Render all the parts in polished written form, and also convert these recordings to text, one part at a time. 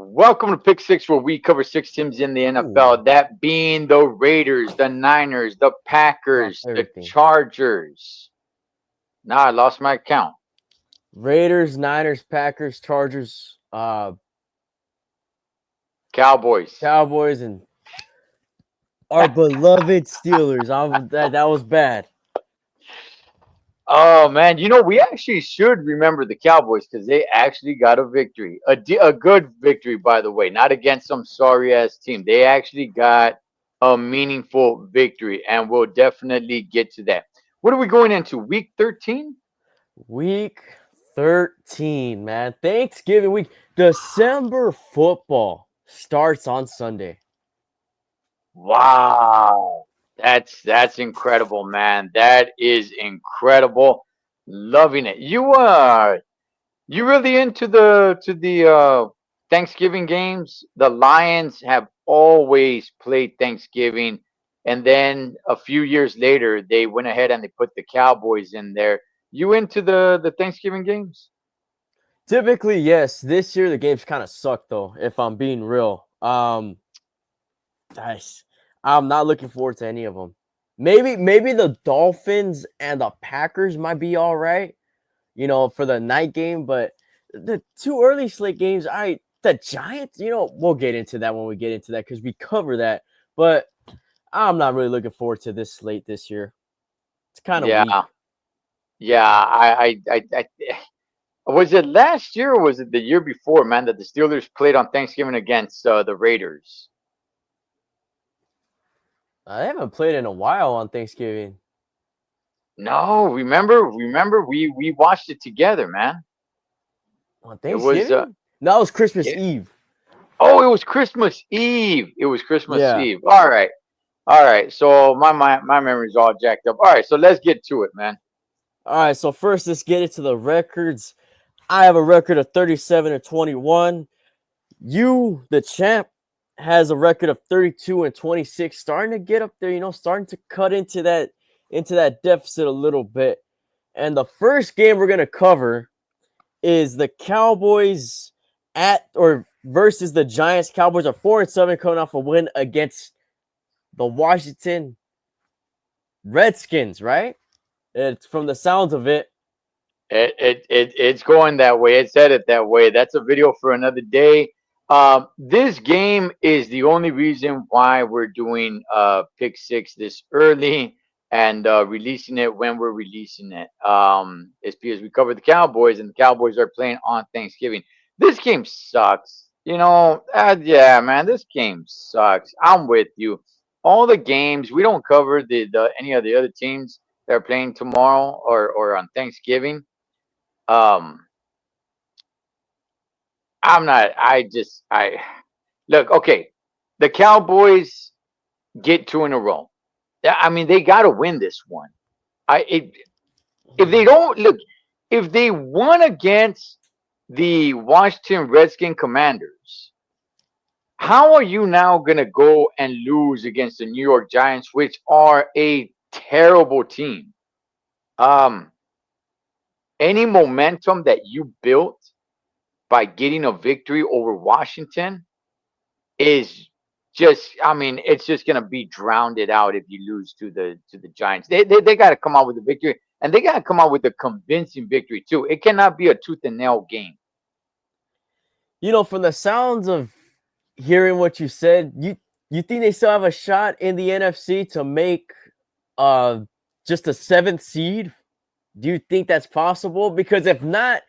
Welcome to Pick Six, where we cover six teams in the Ooh, NFL. That being the Raiders, the Niners, the drop Packers, the everything. Chargers. Now I lost my count. Raiders, Niners, Packers, Chargers, Cowboys. Cowboys, and our beloved Steelers. That was bad. Oh man, we actually should remember the Cowboys because they actually got a victory, a good victory, by the way, not against some sorry ass team. They actually got a meaningful victory, and we'll definitely get to that. What are we going into? Week 13? Week 13, man. Thanksgiving week. December football starts on Sunday. Wow. That's incredible, man. That is incredible. Loving it. You really into the Thanksgiving games? The Lions have always played Thanksgiving, and then a few years later they went ahead and they put the Cowboys in there. You into the Thanksgiving games? Typically, yes. This year the games kind of suck though, if I'm being real. Nice. I'm not looking forward to any of them. Maybe the Dolphins and the Packers might be all right, for the night game, but the two early slate games, the Giants, we'll get into that when we get into that because we cover that. But I'm not really looking forward to this slate this year. It's kind of weak. Yeah. Yeah, I was it last year or was it the year before, man, that the Steelers played on Thanksgiving against the Raiders? I haven't played in a while on Thanksgiving. No, remember we watched it together, man. On It was Thanksgiving? No, it was Christmas it, Eve. oh, it was Christmas Eve. It was Christmas Yeah. Eve. All right. All right. So my memory's all jacked up. All right, so let's get to it, man. All right. So first, let's get into the records. I have a record of 37-21. You, the champ, has a record of 32-26, starting to get up there, starting to cut into that deficit a little bit. And the first game we're gonna cover is the Cowboys at or versus the Giants. Cowboys are 4-7 coming off a win against the Washington Redskins, right? It's from the sounds of it. It's going that way. It said it that way. That's a video for another day. This game is the only reason why we're doing pick six this early and releasing it when we're releasing it. It's because we covered the Cowboys and the Cowboys are playing on Thanksgiving. This game sucks. Yeah, man, this game sucks. I'm with you. All the games we don't cover the any of the other teams that are playing tomorrow or on Thanksgiving. um I'm not. I look, okay. The Cowboys get two in a row. Yeah, I mean they got to win this one. If they don't look, if they won against the Washington Redskin Commanders, how are you now gonna go and lose against the New York Giants, which are a terrible team? Um, any momentum that you built by getting a victory over Washington is just, I mean, it's just gonna be drowned it out if you lose to the Giants. They got to come out with a victory, and they got to come out with a convincing victory too. It cannot be a tooth and nail game. From the sounds of hearing what you said, you think they still have a shot in the NFC to make uh just a seventh seed? Do you think that's possible? Because if not,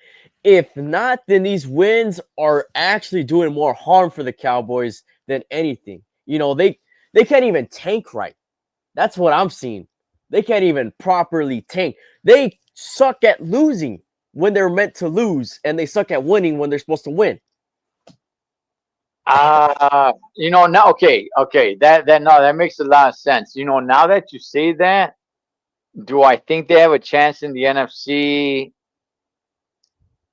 then these wins are actually doing more harm for the Cowboys than anything. They can't even tank right. That's what I'm seeing. They can't even properly tank. They suck at losing when they're meant to lose, and they suck at winning when they're supposed to win. Now, okay, that no, that makes a lot of sense. Now that you say that, do I think they have a chance in the NFC?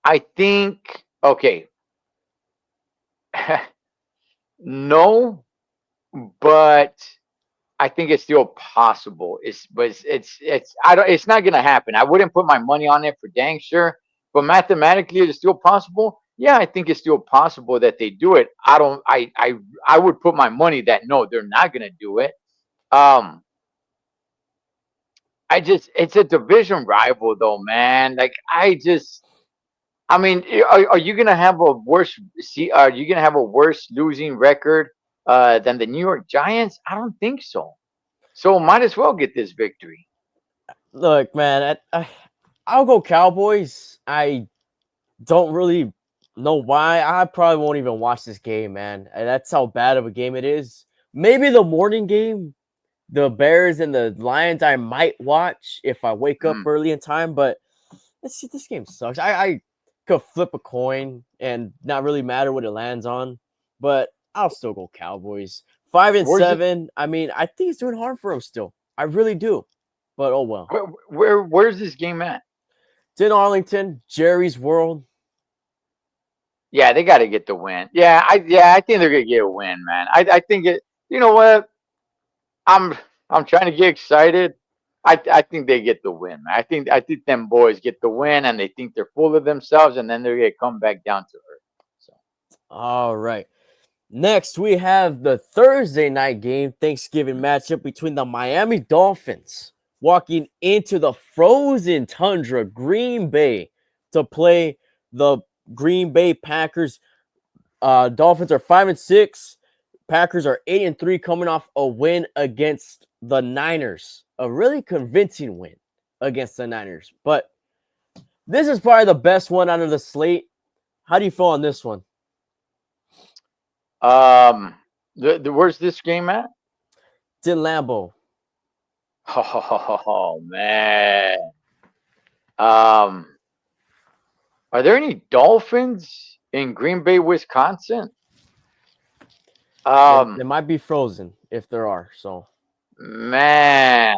I think okay, no, but I think it's still possible. It's I don't it's not gonna happen. I wouldn't put my money on it for dang sure, but mathematically it's still possible. yeah, I think it's still possible that they do it. I don't. I would put my money that no, they're not gonna do it. Um, it's a division rival though, man. Like I mean, are you gonna have a worse? See, are you gonna have a worse losing record than the New York Giants? I don't think so. So might as well get this victory. Look, man, I'll go Cowboys. I don't really know why. I probably won't even watch this game, man. That's how bad of a game it is. Maybe the morning game, the Bears and the Lions, I might watch if I wake up Mm. early in time. But this game sucks. I could flip a coin and not really matter what it lands on, but I'll still go Cowboys. 5 and Where's it? 7. I mean, I think it's doing hard for them still. I really do. But oh well. Where's this game at? It's in Arlington, Jerry's World. Yeah, they got to get the win. I think they're gonna get a win, man. I think it. You know what? I'm I'm trying to get excited. I think they get the win, man. I think them boys get the win, and they think they're full of themselves, and then they're gonna come back down to earth. So All right. Next, we have the Thursday night game, Thanksgiving matchup between the Miami Dolphins walking into the frozen tundra, Green Bay, to play the Green Bay Packers. Dolphins are 5 and 6. Packers are 8 and 3, coming off a win against the Niners, a really convincing win against the Niners. But this is probably the best one out of the slate. How do you feel on this one? where's this game at? It's in Lambeau. Oh man. Um, are there any Dolphins in Green Bay, Wisconsin? They might be frozen if there are. So Man,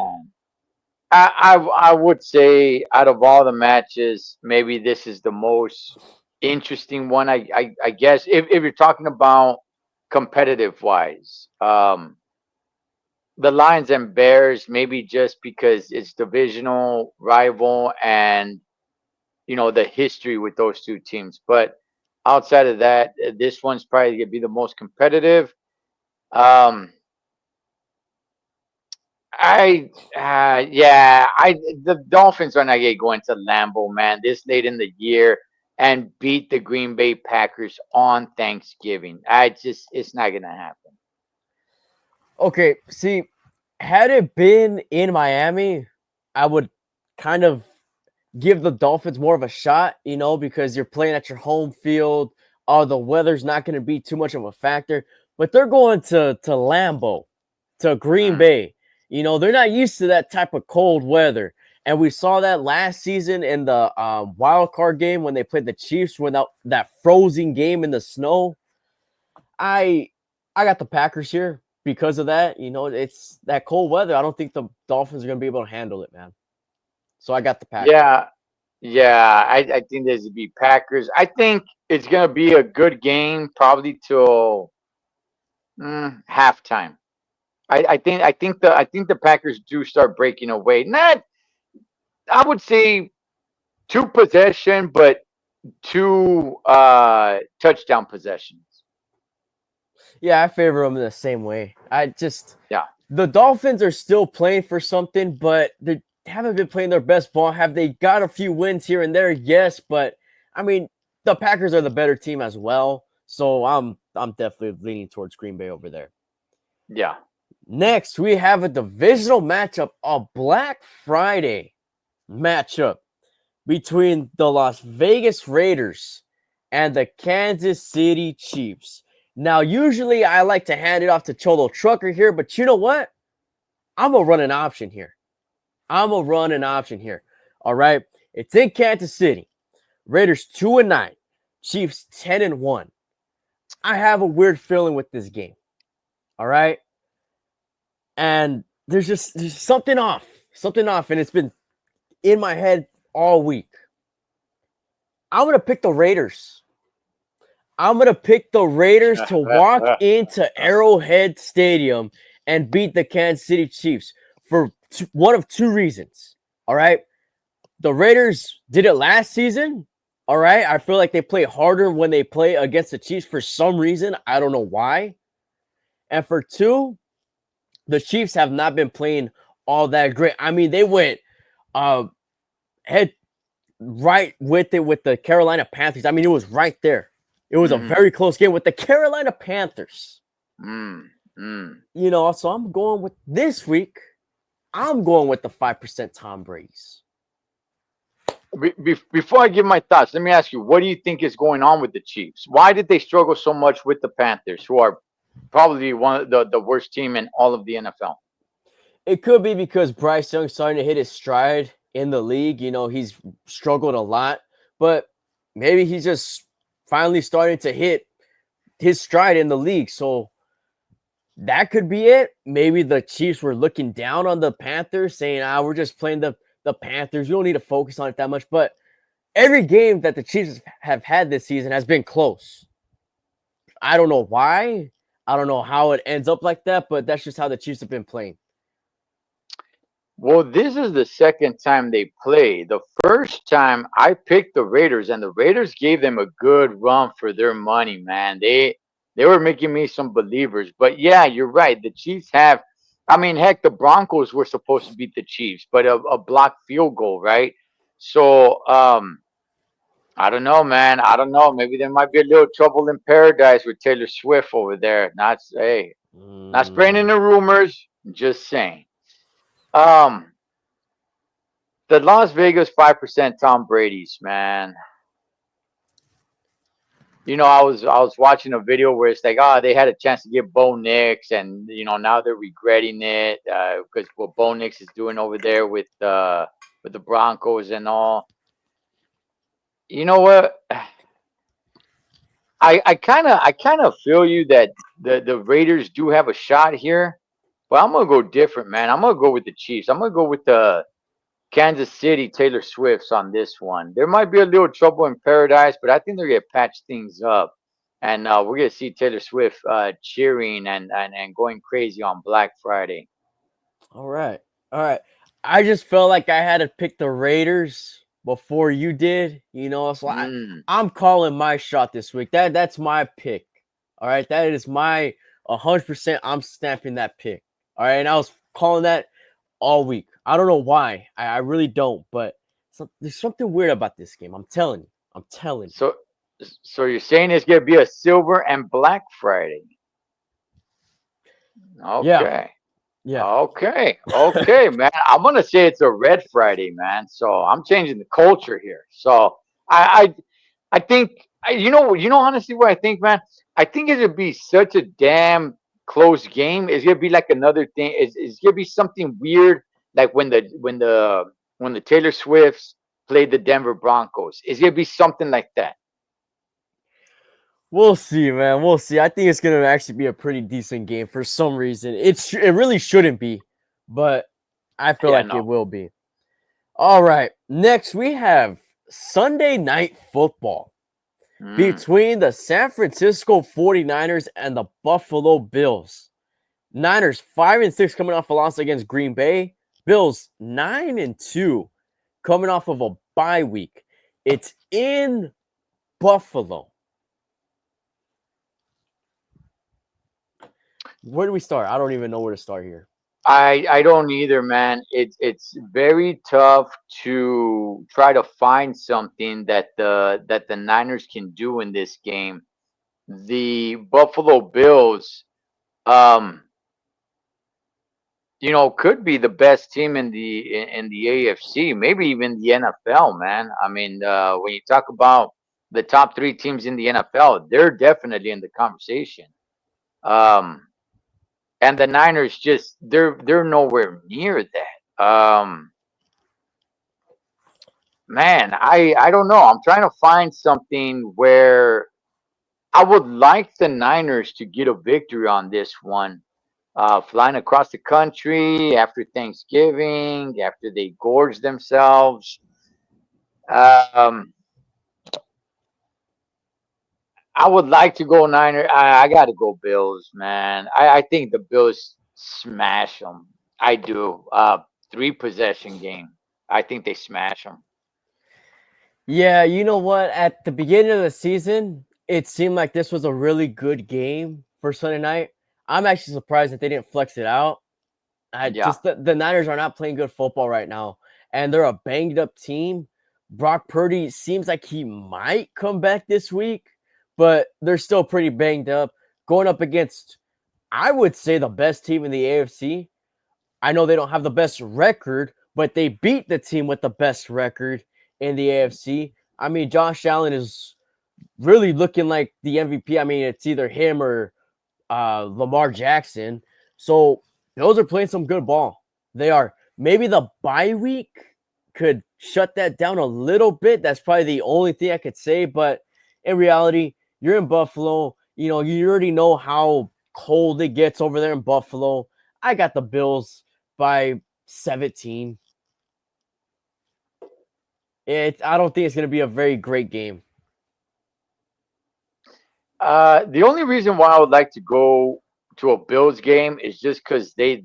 I would say out of all the matches, maybe this is the most interesting one. I guess if you're talking about competitive wise, the Lions and Bears, maybe just because it's divisional rival and the history with those two teams. But outside of that, this one's probably gonna be the most competitive. Um, the Dolphins are not gonna go into Lambeau, man, this late in the year and beat the Green Bay Packers on Thanksgiving. It's not gonna happen. okay, see, had it been in Miami, I would kind of give the Dolphins more of a shot, because you're playing at your home field. The weather's not going to be too much of a factor, but they're going to Lambeau, to Green Mm, Bay. They're not used to that type of cold weather. And we saw that last season in the wild card game when they played the Chiefs without that frozen game in the snow. I got the Packers here because of that. It's that cold weather. I don't think the Dolphins are going to be able to handle it, man. So I got the Packers. yeah, yeah. I think there's to be Packers. I think it's gonna be a good game, probably till halftime. I think the Packers do start breaking away. Not, I would say, two possession, but two touchdown possessions. Yeah, I favor them in the same way. Yeah. The Dolphins are still playing for something, but they haven't been playing their best ball. Have they got a few wins here and there? Yes, but I mean, the Packers are the better team as well. So I'm definitely leaning towards Green Bay over there. Yeah. Next, we have a divisional matchup, a Black Friday matchup between the Las Vegas Raiders and the Kansas City Chiefs. Now, usually I like to hand it off to Cholo Trucker here, but you know what? I'm going to run an option here. All right. It's in Kansas City. Raiders 2-9. Chiefs 10-1. I have a weird feeling with this game. All right. And there's something off. And it's been in my head all week. I'm going to pick the Raiders. To walk into Arrowhead Stadium and beat the Kansas City Chiefs for one of two reasons. All right. The Raiders did it last season, All right. I feel like they play harder when they play against the Chiefs for some reason. I don't know why. And for two, the Chiefs have not been playing all that great. I mean, they went uh head right with it with the Carolina Panthers. I mean, it was right there. It was a Mhm. very close game with the Carolina Panthers. Mm. So I'm going with this week. I'm going with the 5% Tom Brady's. Before I give my thoughts, let me ask you, what do you think is going on with the Chiefs? Why did they struggle so much with the Panthers, who are probably one of the worst team in all of the NFL? It could be because Bryce Young's starting to hit his stride in the league. He's struggled a lot, but maybe he's just finally starting to hit his stride in the league. So that could be it. Maybe the Chiefs were looking down on the Panthers, saying, we're just playing the Panthers. We don't need to focus on it that much. But every game that the Chiefs have had this season has been close. I don't know why. I don't know how it ends up like that, but that's just how the Chiefs have been playing. Well, this is the second time they play. The first time I picked the Raiders, and the Raiders gave them a good run for their money, man. They were making me some believers. But yeah, you're right. The Chiefs have. I mean, heck, the Broncos were supposed to beat the Chiefs, but a blocked field goal, right? So, I don't know, man. I don't know. Maybe there might be a little trouble in paradise with Taylor Swift over there. Not spreading Mm. the rumors. Just saying. Um, the Las Vegas 5% Tom Brady's, man. I was watching a video where it's like, they had a chance to get Bo Nix, and now they're regretting it because what Bo Nix is doing over there with the Broncos and all. You know what? I kind of feel you that the Raiders do have a shot here, but I'm gonna go different, man. I'm gonna go with the Chiefs. I'm gonna go with the Kansas City Taylor Swifts on this one. There might be a little trouble in paradise, but I think they're gonna patch things up, and we're gonna see Taylor Swift cheering and going crazy on Black Friday. All right. All right. I just felt like I had to pick the Raiders before you did, So Mm. I'm calling my shot this week. That's my pick. All right. That is my 100%. I'm stamping that pick. All right. And I was calling that all week. I don't know why. I really don't, but there's something weird about this game. I'm telling you. I'm telling you. So, so you're saying it's gonna be a silver and Black Friday? Yeah. Okay. Yeah. Okay, man. I'm gonna say it's a Red Friday, man. So I'm changing the culture here. So I think honestly what I think, man. I think it'll be such a damn close game. It's gonna be like another thing. It's gonna be something weird, like when the Taylor Swifts played the Denver Broncos. It's gonna be something like that. We'll see, man. We'll see. I think it's gonna actually be a pretty decent game for some reason. It really shouldn't be, but I feel Yeah, like it no. will be. All right. Next, we have Sunday night football Mm. between the San Francisco 49ers and the Buffalo Bills. Niners 5-6 coming off a loss against Green Bay. Bills 9-2 coming off of a bye week. It's in Buffalo. Where do we start? I don't even know where to start here. I don't either, man. It's very tough to try to find something that the Niners can do in this game. The Buffalo Bills, um, could be the best team in the AFC, maybe even the NFL, man. I mean, when you talk about the top three teams in the NFL, they're definitely in the conversation. Um, and the Niners just they're nowhere near that. Man, I don't know. I'm trying to find something where I would like the Niners to get a victory on this one. Flying across the country after Thanksgiving, after they gorge themselves. Um, I would like to go Niner. I got to go Bills, man. I think the Bills smash them. I do. Three possession game. I think they smash them. Yeah, you know what? At the beginning of the season, it seemed like this was a really good game for Sunday night. I'm actually surprised that they didn't flex it out. I Yeah. just the Niners are not playing good football right now, and they're a banged up team. Brock Purdy seems like he might come back this week, but they're still pretty banged up. Going up against, I would say, the best team in the AFC. I know they don't have the best record, but they beat the team with the best record in the AFC. I mean, Josh Allen is really looking like the MVP. I mean, it's either him or Lamar Jackson. So Bills are playing some good ball. They are. Maybe the bye week could shut that down a little bit. That's probably the only thing I could say. But in reality, you're in Buffalo. You know, you already know how cold it gets over there in Buffalo. I got the Bills by 17. I don't think it's going to be a very great game. The only reason why I would like to go to a Bills game is just because they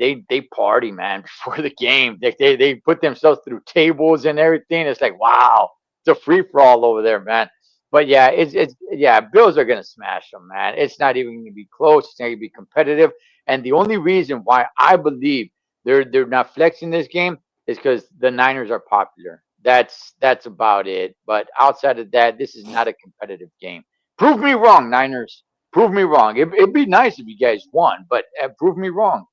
party, man, before the game. They put themselves through tables and everything. It's like, wow, it's a free for all over there, man. But yeah, it's yeah, Bills are gonna smash them, man. It's not even gonna be close. It's not gonna be competitive. And the only reason why I believe they're not flexing this game is because the Niners are popular. That's about it. But outside of that, this is not a competitive game. Prove me wrong, Niners. Prove me wrong. It'd be nice if you guys won, but prove me wrong.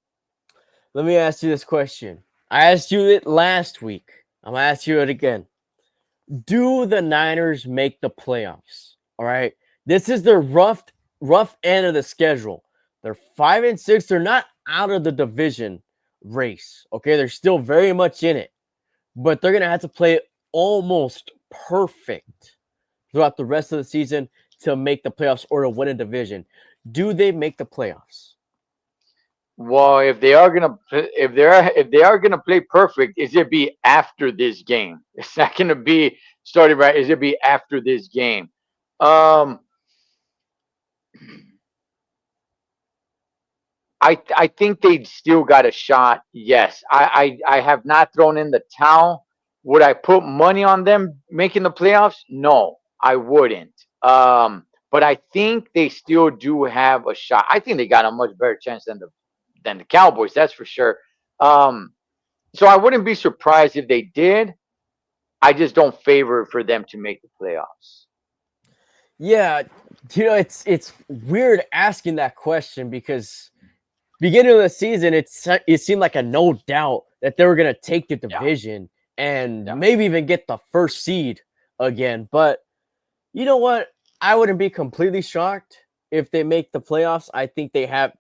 Let me ask you this question. I asked you it last week. I'm going to ask you it again. Do the Niners make the playoffs? All right. This is their rough end of the schedule. They're 5-6. They're not out of the division race. Okay. They're still very much in it, but they're going to have to play almost perfect throughout the rest of the season to make the playoffs or to win a division. Do they make the playoffs? Well, if they are gonna play perfect, is it be after this game? It's not gonna be starting right. Is it be after this game? Um, I think they still got a shot. Yes, I have not thrown in the towel. Would I put money on them making the playoffs? No, I wouldn't. But I think they still do have a shot. I think they got a much better chance than the Cowboys. That's for sure. Um, so I wouldn't be surprised if they did. I just don't favor for them to make the playoffs. Yeah, it's weird asking that question because beginning of the season, it seemed like a no doubt that they were gonna take the Yeah, division and yeah. maybe even get the first seed again. But you know what? I wouldn't be completely shocked if they make the playoffs. I think they have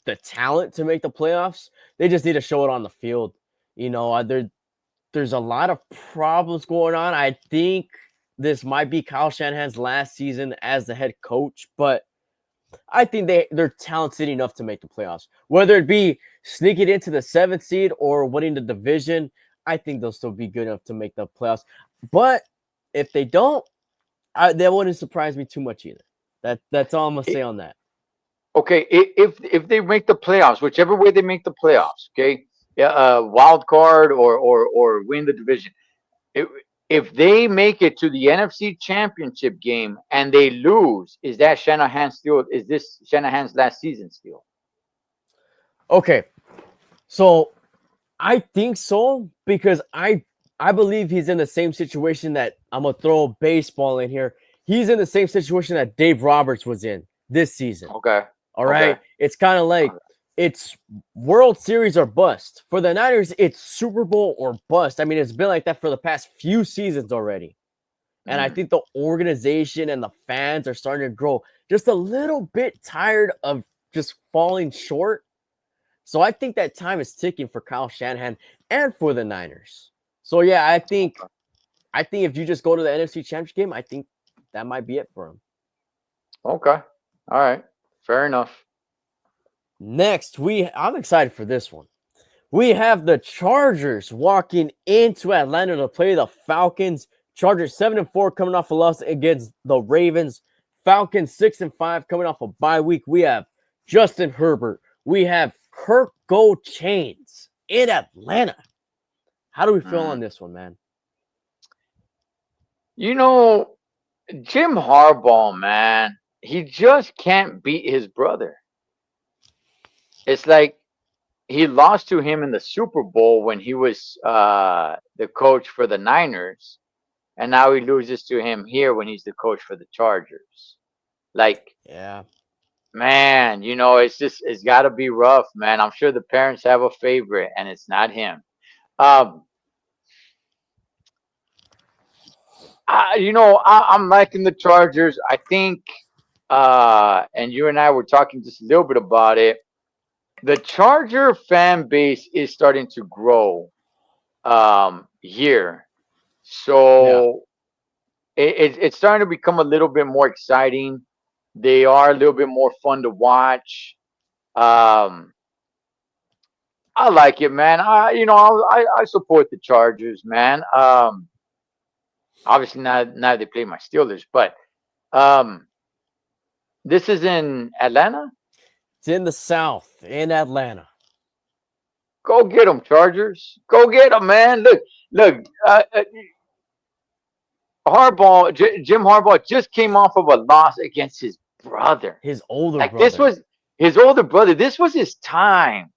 the talent to make the playoffs. They just need to show it on the field. There's a lot of problems going on. I think this might be Kyle Shanahan's last season as the head coach, but I think they're talented enough to make the playoffs. Whether it be sneaking into the seventh seed or winning the division, I think they'll still be good enough to make the playoffs. But if they don't, that wouldn't surprise me too much either. That's all I'm gonna say It, on that. okay, if they make the playoffs, whichever way they make the playoffs, okay, yeah, wild card or win the division. If, if they make it to the NFC Championship game and they lose, is that Shanahan still? Is this Shanahan's last season still? Okay, so I think so because I believe he's in the same situation that I'm gonna throw baseball in here. He's in the same situation that Dave Roberts was in this season. Okay, All okay, right. It's kind of like it's World Series or bust. For the Niners, it's Super Bowl or bust. I mean, it's been like that for the past few seasons already. And I mm, think the organization and the fans are starting to grow just a little bit tired of just falling short. So I think that time is ticking for Kyle Shanahan and for the Niners. So yeah, I think if you just go to the NFC Championship game, I think that might be it for him. okay, all right, fair enough. Next, I'm excited for this one. We have the Chargers walking into Atlanta to play the Falcons. Chargers 7-4 coming off a loss against the Ravens. Falcons 6-5 coming off a bye week. We have Justin Herbert. We have Kirk Gold Chains in Atlanta. How do we feel on Mm. this one, man? You know, Jim Harbaugh, man, he just can't beat his brother. It's like he lost to him in the Super Bowl when he was the coach for the Niners, and now he loses to him here when he's the coach for the Chargers. Like, Yeah. man, it's got to be rough, man. I'm sure the parents have a favorite, and it's not him. Um, I'm liking the Chargers. I think, and you and I were talking just a little bit about it. The Charger fan base is starting to grow here. Yeah. So it's starting to become a little bit more exciting. They are a little bit more fun to watch. Um, I like it, man. I support the Chargers, man. Obviously now they play my Steelers, but um, this is in Atlanta. It's in the South, in Atlanta. Go get them, Chargers. Go get them, man. Look. Jim Harbaugh just came off of a loss against his brother. His older Like this brother. was his older brother. This was his time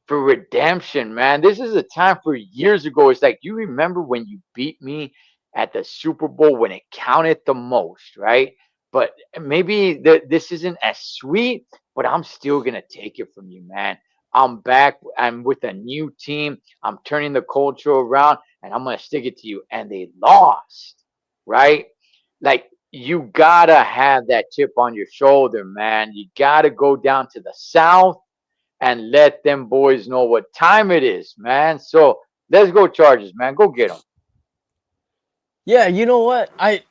for redemption, man. This is a time for years ago. It's like you remember when you beat me at the Super Bowl when it counted the most, right? But maybe this isn't as sweet, but I'm still gonna take it from you, man. I'm back. I'm with a new team. I'm turning the culture around, and I'm gonna stick it to you. And they lost, right? Like you gotta have that chip on your shoulder, man. You gotta go down to the South and let them boys know what time it is, man. So let's go Chargers, man. Go get them. Yeah, you know what? I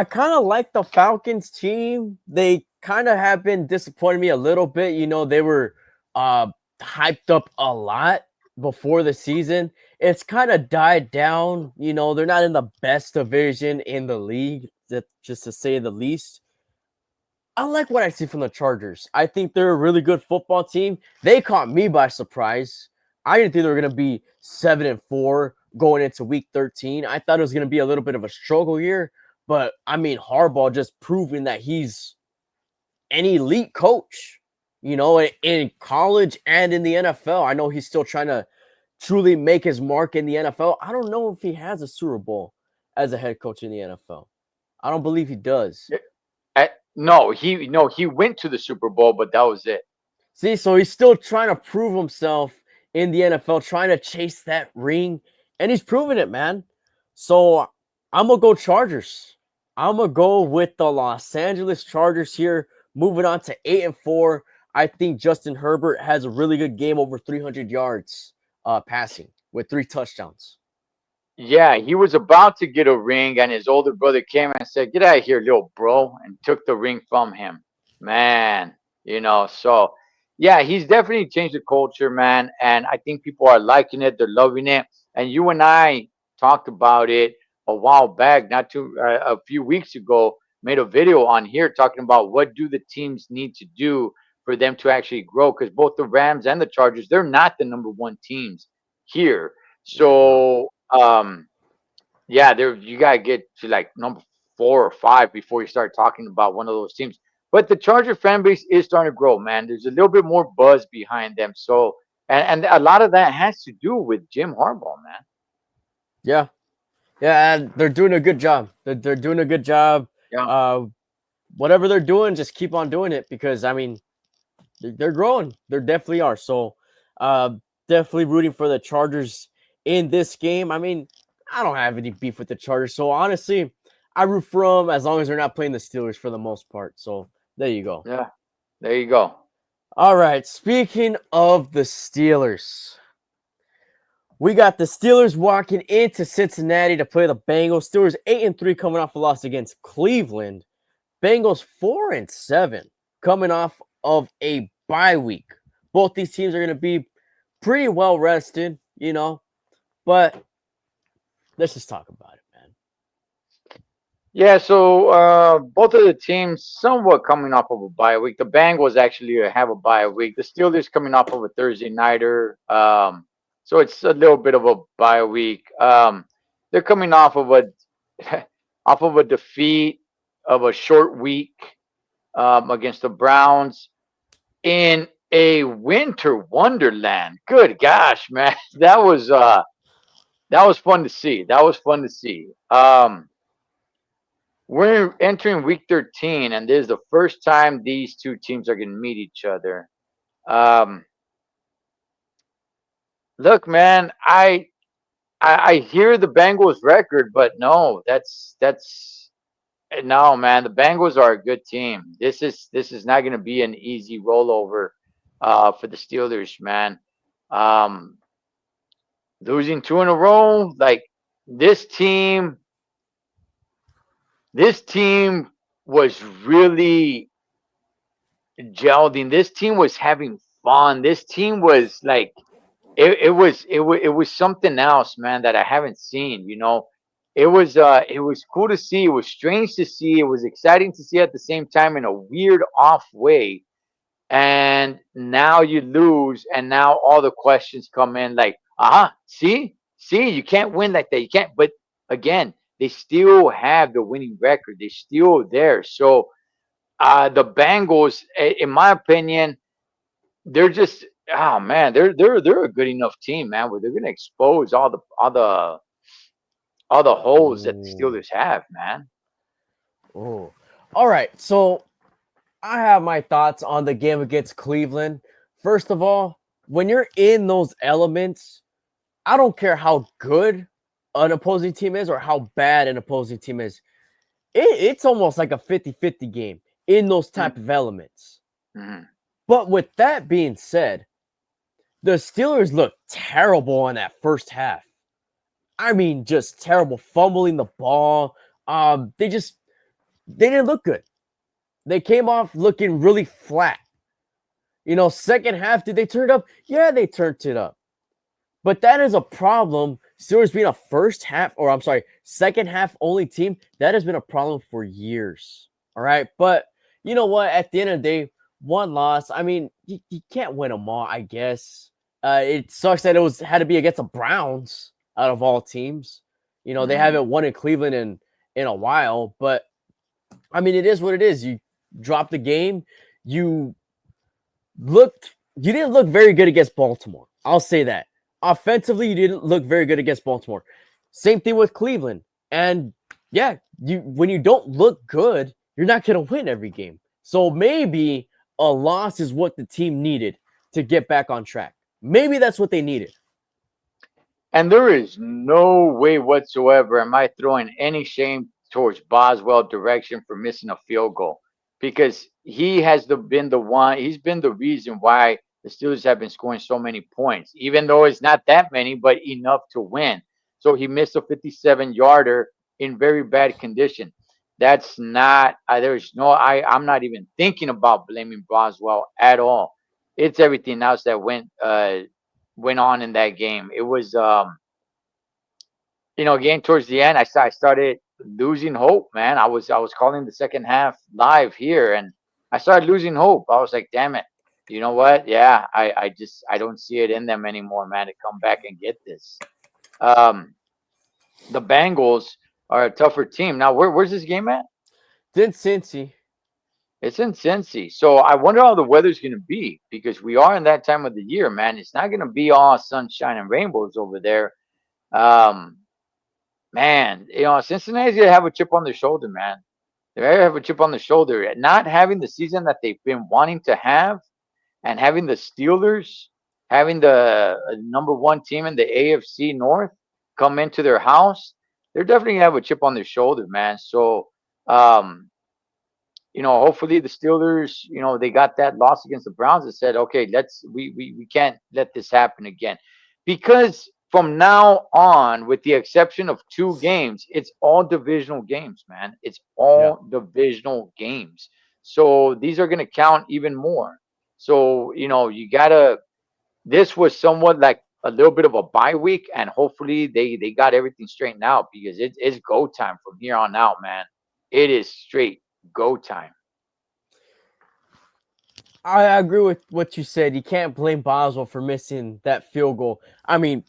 kind of like the Falcons team. They kind of have been disappointing me a little bit. They were uh hyped up a lot before the season. It's kind of died down. They're not in the best division in the league, just to say the least. I like what I see from the Chargers. I think they're a really good football team. They caught me by surprise. I didn't think they were going to be 7-4 going into week 13. I thought it was going to be a little bit of a struggle year, but I mean, Harbaugh just proving that he's an elite coach, in college and in the NFL. I know he's still trying to truly make his mark in the NFL. I don't know if he has a Super Bowl as a head coach in the NFL. I don't believe he does. No, he went to the Super Bowl, but that was it. See, so he's still trying to prove himself in the NFL, trying to chase that ring, and he's proving it, man. So I'm gonna go Chargers. I'm gonna go with the Los Angeles Chargers here, moving on to 8-4. I think Justin Herbert has a really good game, over 300 yards passing with 3 touchdowns. Yeah, he was about to get a ring, and his older brother came and said, "Get out of here, little bro," and took the ring from him. Man, so yeah, he's definitely changed the culture, man. And I think people are liking it, they're loving it. And you and I talked about it a while back, not too a few weeks ago, made a video on here talking about what do the teams need to do for them to actually grow, because both the Rams and the Chargers, they're not the number one teams here. Yeah, no. So yeah, there you gotta get to like number 4 or 5 before you start talking about one of those teams. But the Charger fan base is starting to grow, man. There's a little bit more buzz behind them. So and a lot of that has to do with Jim Harbaugh, man. Yeah. Yeah, and they're doing a good job. They're doing a good job. Yeah. Uh, Whatever they're doing, just keep on doing it, because I mean, they're growing. They definitely are. So, definitely rooting for the Chargers in this game. I mean, I don't have any beef with the Chargers. So honestly, I root for them as long as they're not playing the Steelers for the most part. So there you go. Yeah. There you go. All right. Speaking of the Steelers, we got the Steelers walking into Cincinnati to play the Bengals. Steelers 8-3 coming off a loss against Cleveland. Bengals 4-7 coming off of a bye week. Both these teams are going to be pretty well rested, but let's just talk about it, man. Yeah, so both of the teams somewhat coming off of a bye week. The Bengals actually have a bye week. The Steelers coming off of a Thursday nighter. So it's a little bit of a bye week. They're coming off of a off of a defeat of a short week against the Browns in a winter wonderland. Good gosh, man, that was fun to see. That was fun to see. We're entering week 13, and this is the first time these two teams are going to meet each other. Um, Look, man, I hear the Bengals record, but no, that's no, man. The Bengals are a good team. This is not going to be an easy rollover for the Steelers, man. Um, Losing two in a row, like this team, this team was really gelding. This team was having fun. This team was like it was something else, man, that I haven't seen. It was cool to see. It was strange to see. It was exciting to see at the same time in a weird off way. And now you lose, and now all the questions come in like, see, you can't win like that. You can't. But again, they still have the winning record. They're still there. So the Bengals, in my opinion, they're just oh man, they're a good enough team, man, where they're gonna expose all the holes that the Ooh. Steelers have, man. Oh, all right. So I have my thoughts on the game against Cleveland. First of all, when you're in those elements, I don't care how good an opposing team is or how bad an opposing team is. It's almost like a 50-50 game in those type of elements. Mm-hmm. But with that being said, the Steelers look terrible in that first half. I mean, just terrible, fumbling the ball. They didn't look good. They came off looking really flat. Second half, did they turn it up? Yeah, they turned it up. But that is a problem. Steelers being a second half only team, that has been a problem for years. All right. But you know what? At the end of the day, one loss. I mean, you can't win them all, I guess. It sucks that had to be against the Browns out of all teams. They haven't won in Cleveland in a while, but I mean, it is what it is. You dropped the game. You didn't look very good against Baltimore. I'll say that. Offensively, you didn't look very good against Baltimore. Same thing with Cleveland. And yeah, when you don't look good, you're not going to win every game. So maybe a loss is what the team needed to get back on track. Maybe that's what they needed. And there is no way whatsoever am I throwing any shame towards Boswell direction for missing a field goal, because he has been the one. He's been the reason why the Steelers have been scoring so many points, even though it's not that many, but enough to win. So he missed a 57-yarder in very bad condition. That's not. There's no. I'm not even thinking about blaming Boswell at all. It's everything else that went on in that game. It was again towards the end, I started losing hope, man. I was calling the second half live here, and I started losing hope. I was like, damn it. You know what? Yeah, I don't see it in them anymore, man, to come back and get this. Um, the Bengals are a tougher team. Now, where's this game at? Then Cincy. It's in Cincy. So I wonder how the weather's going to be, because we are in that time of the year, man. It's not going to be all sunshine and rainbows over there. Um, Man, Cincinnati's gonna have a chip on their shoulder, man. They have a chip on their shoulder. Not having the season that they've been wanting to have, and having the Steelers, having the number one team in the AFC North come into their house, they're definitely gonna have a chip on their shoulder, man. So, um, hopefully the Steelers, they got that loss against the Browns and said, okay, we can't let this happen again, because from now on, with the exception of two games, it's all divisional games, man. It's Yeah. all divisional games. So these are going to count even more. So, you gotta. This was somewhat like a little bit of a bye week, and hopefully they got everything straightened out, because it's go time from here on out, man. It is straight go time. I agree with what you said. You can't blame Boswell for missing that field goal. I mean,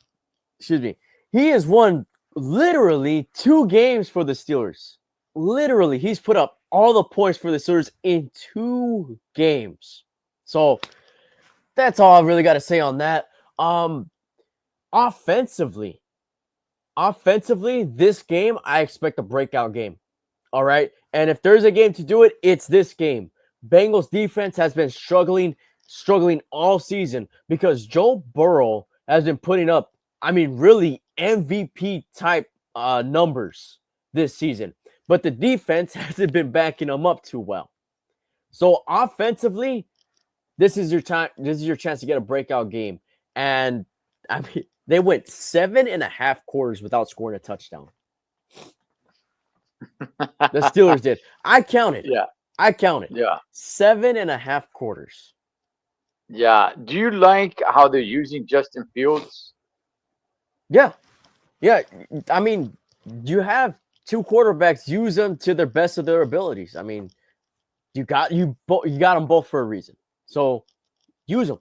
excuse me. He has won literally 2 games for the Steelers. literally, he's put up all the points for the Steelers in 2 games. So that's all I really got to say on that. Offensively, this game, I expect a breakout game. All right. And if there's a game to do it, it's this game. Bengals defense has been struggling all season because Joe Burrow has been putting up, I mean, really MVP type numbers this season. But the defense hasn't been backing them up too well. So offensively, this is your time. This is your chance to get a breakout game. And I mean, they went 7.5 quarters without scoring a touchdown. The Steelers did. I counted. Yeah. 7.5 quarters. Yeah. Do you like how they're using Justin Fields? Yeah. I mean, you have 2 quarterbacks. Use them to their best of their abilities. I mean, you got them both for a reason. So use them.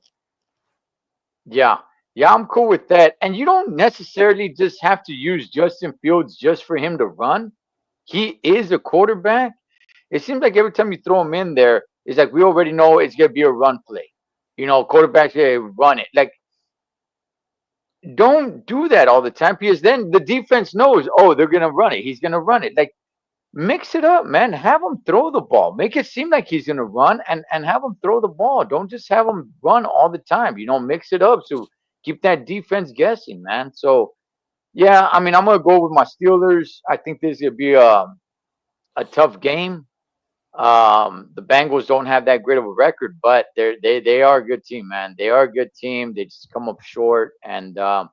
Yeah. Yeah, I'm cool with that. And you don't necessarily just have to use Justin Fields just for him to run. He is a quarterback. It seems like every time you throw him in there, it's like we already know it's gonna be a run play. Quarterbacks run it. Like, don't do that all the time because then the defense knows, oh, they're gonna run it. He's gonna run it. Like, mix it up, man. Have him throw the ball. Make it seem like he's gonna run and have him throw the ball. Don't just have him run all the time. Mix it up. So keep that defense guessing, man. So yeah, I mean, I'm gonna go with my Steelers. I think this is gonna be a tough game. The Bengals don't have that great of a record, but they are a good team, man. They are a good team. They just come up short, and the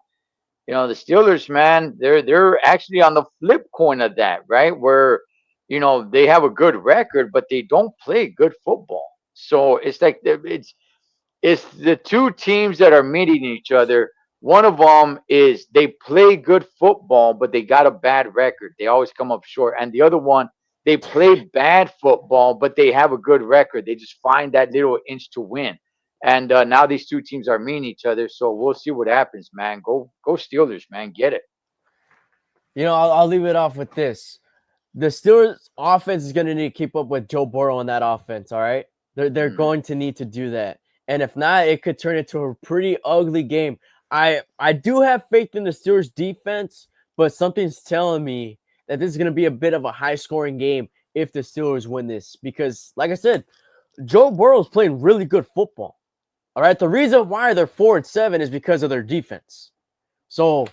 Steelers, man, they're actually on the flip coin of that, right? Where they have a good record, but they don't play good football. So it's like it's the two teams that are meeting each other. One of them is they play good football, but they got a bad record. They always come up short. And the other one, they play bad football, but they have a good record. They just find that little inch to win. And now these two teams are meeting each other. So we'll see what happens, man. Go Steelers, man. Get it. I'll leave it off with this. The Steelers offense is going to need to keep up with Joe Burrow on that offense, all right? They're going to need to do that. And if not, it could turn into a pretty ugly game. I do have faith in the Steelers defense, but something's telling me that this is going to be a bit of a high-scoring game if the Steelers win this. Because, like I said, Joe Burrow's playing really good football. All right, the reason why they're 4-7 is because of their defense. So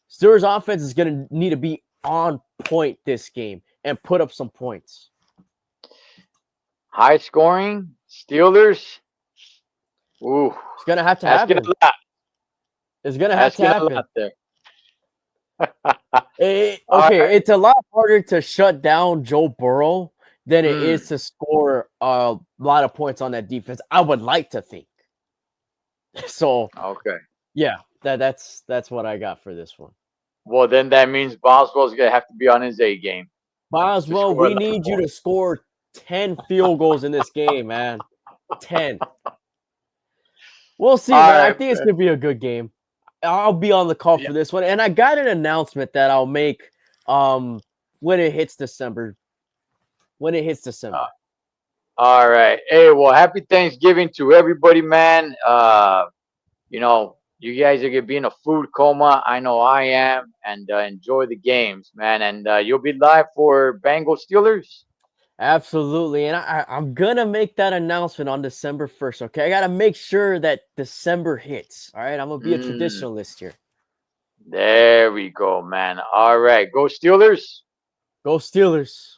Steelers offense is going to need to be on point this game and put up some points. High scoring Steelers. Ooh, it's going to have to happen. It's going to have to happen. It's a lot harder to shut down Joe Burrow than it is to score a lot of points on that defense. I would like to think. So okay, yeah, that's what I got for this one. Well, then that means Boswell's gonna have to be on his A game. Boswell, we need you to score 10 field goals in this game, man. 10. We'll see, man. I think it's gonna be a good game. I'll be on the call for this one, and I got an announcement that I'll make when it hits December. All right. Hey, well, happy Thanksgiving to everybody, man. You guys are gonna be in a food coma. I know I am, and enjoy the games, man. And you'll be live for Bengals Steelers. Absolutely, and I'm gonna make that announcement on December 1st. Okay, I gotta make sure that December hits. All right, I'm gonna be a traditionalist here. There we go, man. All right, go Steelers. Go Steelers.